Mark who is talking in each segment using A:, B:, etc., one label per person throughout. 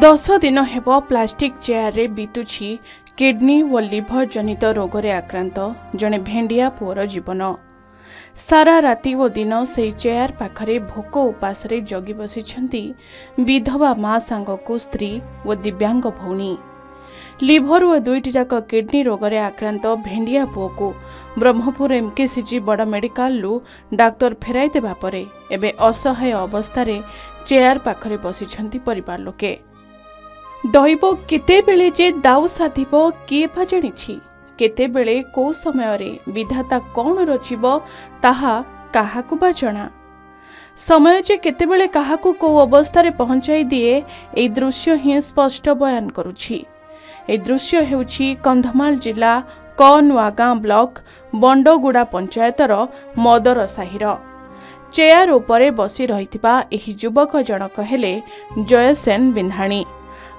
A: 10 दिन हेब plastic chair रे बीतुछि किडनी व लिभर जनित रोगरे आक्रांत जने भेंडिया पुअर जीवन। सारा राति व दिन से चेयर पाखरे भोक उपास रे जगी बसिछंती विधवा मां सांगको स्त्री व दिव्यांग भौणी। लिभर व दुईटी जाक किडनी रोगरे आक्रांत भेंडिया पुओ को ब्रह्मपुर एमकेसीजी बड़ मेडिकल लु डाक्टर फेराई देबा परे एबे असहाय अवस्था रे चेयर पाखरे बसिछंती परिवार लोके। दैव केतेबेले जे दाउ साधिब किए बा जानिछि, केतेबेले को समय रे विधाता कौन रचिब ताहा काहाकु बा जणा। समय जे केतेबेले काहाकु को अवस्था रे पहुंचाई दिए एई दृश्य ही स्पष्ट बयान करुछि। ए दृश्य हेउछि कंधमाल जिला कनवागां ब्लॉक बंडगुड़ा पंचायतर मदर साहिर। चेयर उपरे बसी रहिथिबा एही युवक जनक हेले जयसेन बिंधाणी।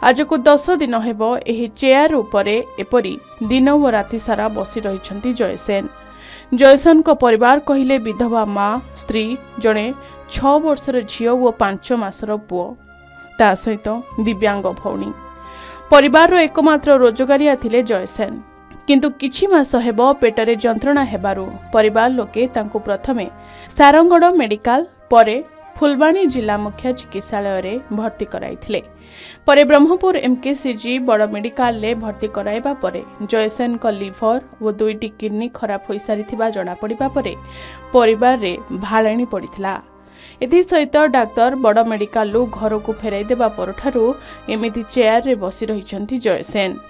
A: आज को 10 दिन हेब एही चेयर उपरे एपरी दिन व राति सारा बसी रहिछंती जयसेन। जयसेन को परिवार कहिले विधवा मां, स्त्री, जणे 6 वर्षर झियो व 5 मासर पुओ, ता सहित दिव्यांग भौणी। परिवार एकमात्र रोजगारिया थिले जयसेन, किंतु किछि मास हेब पेटरे जंत्रणा हेबारु परिवार लोके तांकु प्रथमे सारंगड़ मेडिकल परे फुलबाणी जिला मुख्य चिकित्सालय रे भर्ती कराइथिले। परे ब्रह्मपुर एमकेसीजी बड़ मेडिकल ले भर्ती कराइबा परे जयसेन को लिभर व दुईटी किडनी खराब होई सारिथिबा जणा पड़िबा परे परिवार रे भाळेणी पड़िथिला। एथि सहित डाक्टर बड़ मेडिकल लु घर को फेराई देबा परठारु एमिति चेयर रे बसी रहिछंती जयसेन।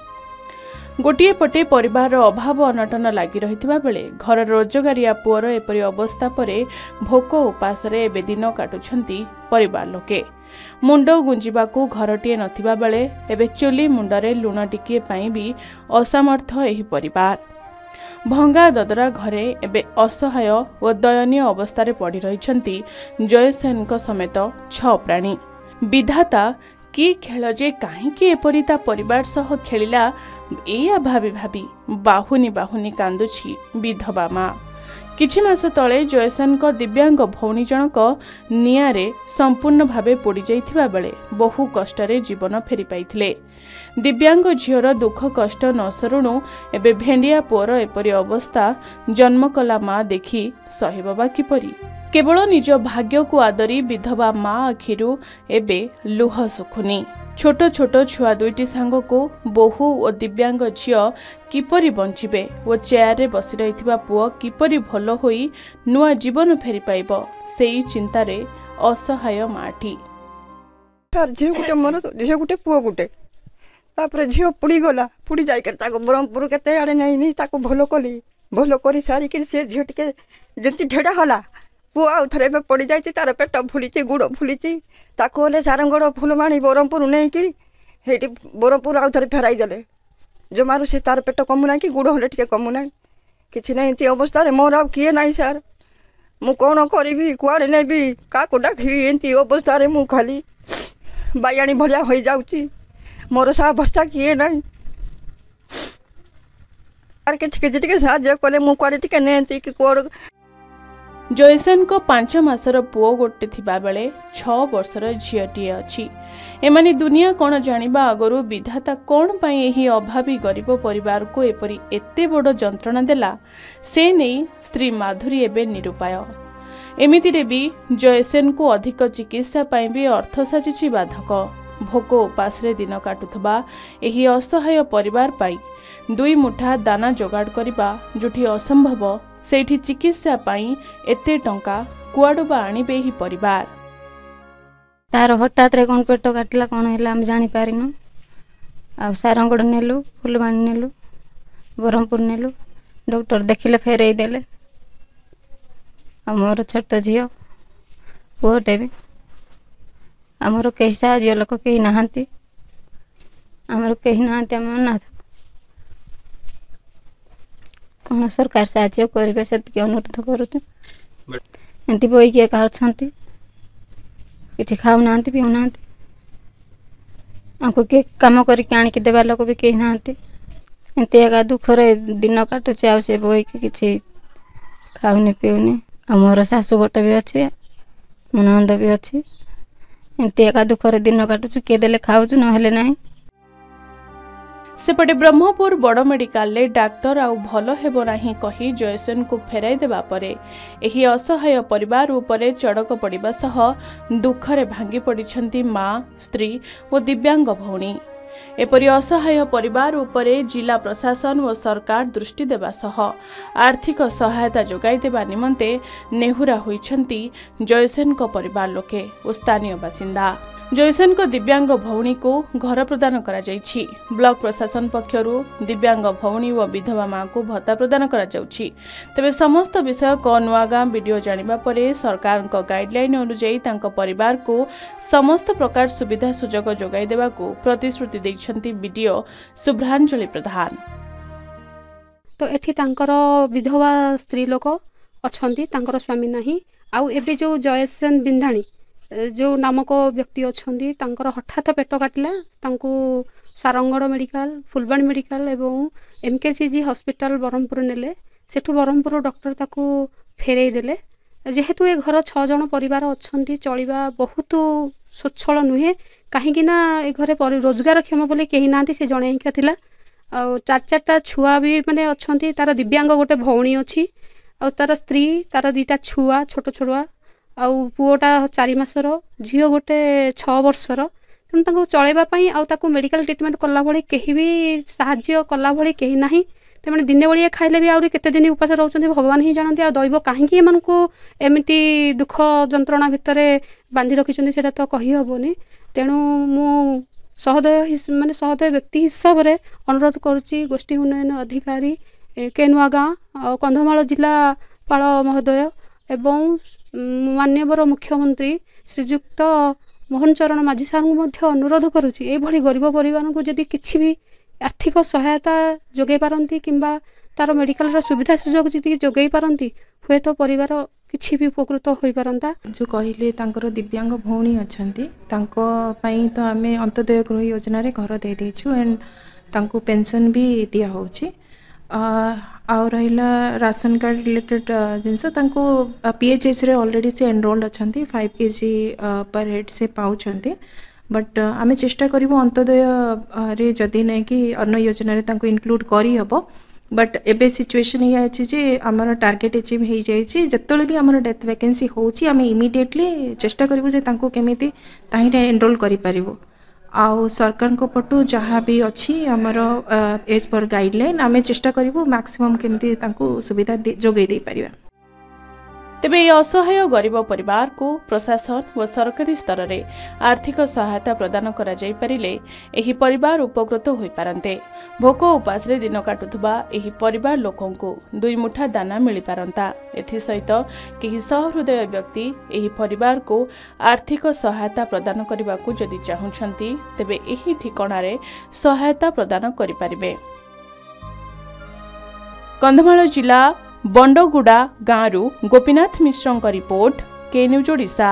A: गोटिए पटे परिवार अभाव अनटन लगी रहिथिबा बेले घर रोजगारिया पुअर एपरि अवस्था परे भोक उपास रे एबे दिन काटुछंती परिवार लोके। मुंड गुंजिबाकू घरटिए नथिबा बेले एबे चुली मुंडरे लुण टिकिए पाई भी असमर्थ एही परिवार। भंगा ददरा घरे एबे असहाय व दयनीय अवस्था रे पड़ी रहिछंती जयसेन को समेत 6 प्राणी। विधाता की खेल जे काहींकि एपरि ता परिवार सह खेलिला एया भाबी भाबी बाहुनी बाहुनी कांदुछि विधवा मां। किछि मास तळे जयसेन को दिव्यांग भौणी जनक नियारे संपूर्ण भावे पोड़ी जाइथिबा बेले बहु कष्टरे जीवन फेरी पाइथिले। दिव्यांग झियर दुख कष्ट न सरुणु एबे भेंडिया पुअर एपरि अवस्था जन्म कला मां देखि सहिबा किपरि। केवल निज भाग्य को आदरी विधवा मां आखिरु एबे लुह सुखुनी। छोट छोट छुआ दुईटी सांग को बहु और दिव्यांग झियो किपरि बंचिबे ओ चेयर रे बसी रहिथिबा पुओ किपरि भलो होई नुआ जीवन फेरी पाइबो सेई चिंता रे असहाय माठी।
B: तार झियो गुटे मोर झियो गुटे पुओ गुटे तापर झियो पुड़ी गला पुड़ी जाई कर ताको ब्रह्मपुर केते आड़े नहीं ताको भलो करी सारी कि से झियो टिके जति ढेडा होला पुओ आउ थरे पे पड़ी जाई तार पेट फुलिची गुड़ फुलिची ताको ले सारंगड़ फुलबाणी ब्रह्मपुर नहीं कि हेटी ब्रह्मपुर आउ थरे फेराई देले जमारू से तार पेट कमुना कि गुड़ होले टिके कमुना किछि नहीं एंती अवस्था रे मोर आउ किए नहीं सर मु कोन करबी कुआड़े नेबी काको डाकी एंती अवस्था रे मु खाली बायाणी भलिया होई जाउची मोर सा भरसा किए नहीं आर के साहाଯ୍य कले मु कुआड़े टिके नेंती कि कोड़।
A: जयसेन को 5 मासर पुओ गोटे थिबा बेले 6 वर्षर झियटीए अछि। एमानी दुनिया कोन जानिबा आगरु विधाता कोन पई एही अभावी गरीब परिवार को एपरि एते बड़ जंत्रणा देला से नहीं स्त्री माधुरी एबे निरुपाय। एमिति रे भी जयसेन को अधिक चिकित्सा पई भी अर्थ साजिछि बाधक। भोक उपास रे दिन काटुथबा एही असहाय परिवार पाई 2 मुठा दाना जोगाड़ करिबा जुठी असंभव सेठी चिकित्सा पाई एते टंका कुआडु बा आनिबे ही परिवार।
C: तार हठात रे कोन पेट काटला कोन हैला हम जानि पारिनु। आ सारंगड़ नेलु फुलबाणी नेलु ब्रह्मपुर नेलु डॉक्टर देखिले फेरई देले। हमर छोट झियो पुओटे भी हमर केही साहाଯ୍ୟ लोक केही नाहांती हमर केही नाहांती हम नाथ कौन सरकार साहाଯ୍ୟ करिबे सेति अनुरोध करूछु। एंती बोई के का छंती किछि खाउ नांती पिउ नांती आंको के काम करी के आनी के देबा लोक भी केही नांती एंती एका दुख रे दिन काटु चाउ से बोई के किछि खाउनी पिउनी। हमर सासु गोटे भी अछि ननंद भी अछि एमती एका दुखरे दिन काटुछु किए देले खाउछु नहेले नाही।
A: सेपटे ब्रह्मपुर बड़ मेडिकल डाक्तर आउ भल हेबो नाही कही जयसेन को फेराई देबा परे एही असहाय परिवार उपरे चड़क पड़िबा सह दुखरे भांगी पड़िछंती मां, स्त्री और दिव्यांग भौणी। एपरि असहाय परिवार उपरे जिला प्रशासन और सरकार दृष्टि देबा सह आर्थिक सहायता जोगाई देबा निमंते नेहुरा होइछंती जयसेन को परिवार लोके और स्थानीय बासिंदा। जयसेन को दिव्यांग भौणी को घर प्रदान करा जाइछि। ब्लॉक प्रशासन पक्षरु दिव्यांग भौणी व विधवा मां को भत्ता प्रदान करा जाउछि। तबे समस्त विषय को नुआगां वीडियो जानिबा परे सरकार को गाइडलाइन अनुसार तांको परिवार को समस्त प्रकार सुविधा सुजोग जोगाई देबा को प्रतिश्रुति दैछंती वीडियो शुभ्रांजलि प्रधान।
D: तो एठी तांकर विधवा स्त्री लोक अछंती, तांकर स्वामी नाही। आउ एबे जो जयसेन बिंधाणी जो नामक व्यक्ति अच्छी हठात पेट काटिला, सारंगड़ मेडिकल, फुलबाणी मेडिकल एवं एमकेसीजी हॉस्पिटल ब्रह्मपुर नेले। सेठू ब्रह्मपुर डॉक्टर ताकू फेरई देले। जेहेतु ए घर 6 जन परिवार अच्छी, चलवा बहुत स्वच्छल नुहे कहीं ए घरे रोजगार क्षम बोले कहीं ना से जड़े हिंका थिला। आ 4 छुआ भी माने अच्छी, तार दिव्यांग गोटे भौणी अच्छी, आ तार स्त्री, तार 2टा छुआ छोट छुआ, आउ पुओटा 4 मासर, झील गोटे 6 वर्षर। तेणु चलवाई आउ मेडिकल ट्रिटमेंट कला भली कहीं भी साहाय्य कला भली कहीं ना। तेमने दिने बड़िया खाइले भी आउरी केते दिन उपास रोचंती भगवान ही जानते। आ दैव कहीं एमनकु एमती दुख जंत्रणा भितर बांधि रखिछन्ती सेटा तो कहि हबोनी। तेणु मु सहदय माने सहदय व्यक्ति हिसाब रे अनुरोध करुच्ची गोष्ठी उन्नयन अधिकारी के नुआगां आ कंधमाल जिलापाल महोदय एवं मान्यवर मुख्यमंत्री श्रीजुक्त मोहन चरण माझी साहू अनुरोध करुच्ची ये गरीब परिवार को जदि किसी भी आर्थिक सहायता जोगे पारती किंबा तार मेडिकल सुविधा सुजोग जी जोगे पारती हुए तो परिवार किसी भी उपकृत हो पारंता।
E: जो कहले तांकर दिव्यांग भौणी अछंती तांको पई तो आमे अंत्योदय गृह योजना रे घर दे देछु एंड तांको पेंशन भी दिया होची। आ रहिला राशन कार्ड रिलेटेड जिनस तांको पीएचएस रे ऑलरेडी से एनरोल्ड अछंती 5 केजी पर हेड से पाउछंती। बट आमे चेष्टा करिवो अंत्योदय रे जदि नै कि अन्न योजना रे तांको इंक्लूड करी हबो। बट एबे सिचुएशन ये अछि जे हमर टारगेट अचीव हे जाय छी। जतले भी हमर डेथ वैकेंसी होची आमे इमीडिएटली चेष्टा करिवो जे तांको केमिति ताहि रे एनरोल करि परिवो। आउ सरकार को पटु जहाँ भी अच्छी आमर एज पर गाइडलाइन आमे चेष्टा करिवो मैक्सिमम केमिति तांको सुविधा जोगै दे परिबा।
A: तेबे ये असहाय गरीब परिवार को प्रशासन व सरकारी स्तर में आर्थिक सहायता प्रदान करा जाई परिले एही परिवार उपकृत होई पारंते। भोक उपास रे दिन काटुथबा एही परिवार लोकों को 2 मुठा दाना मिली पारंता। एथि सहित केही सहृदय व्यक्ति एही परिवार को आर्थिक सहायता प्रदान करबा को जदि चाहुछंती तेबे एही ठिकाना रे सहायता प्रदान करि परिबे। कंधमाल जिला बंडगुड़ा गाँव गोपीनाथ मिश्र रिपोर्ट के न्यूज ओडिशा।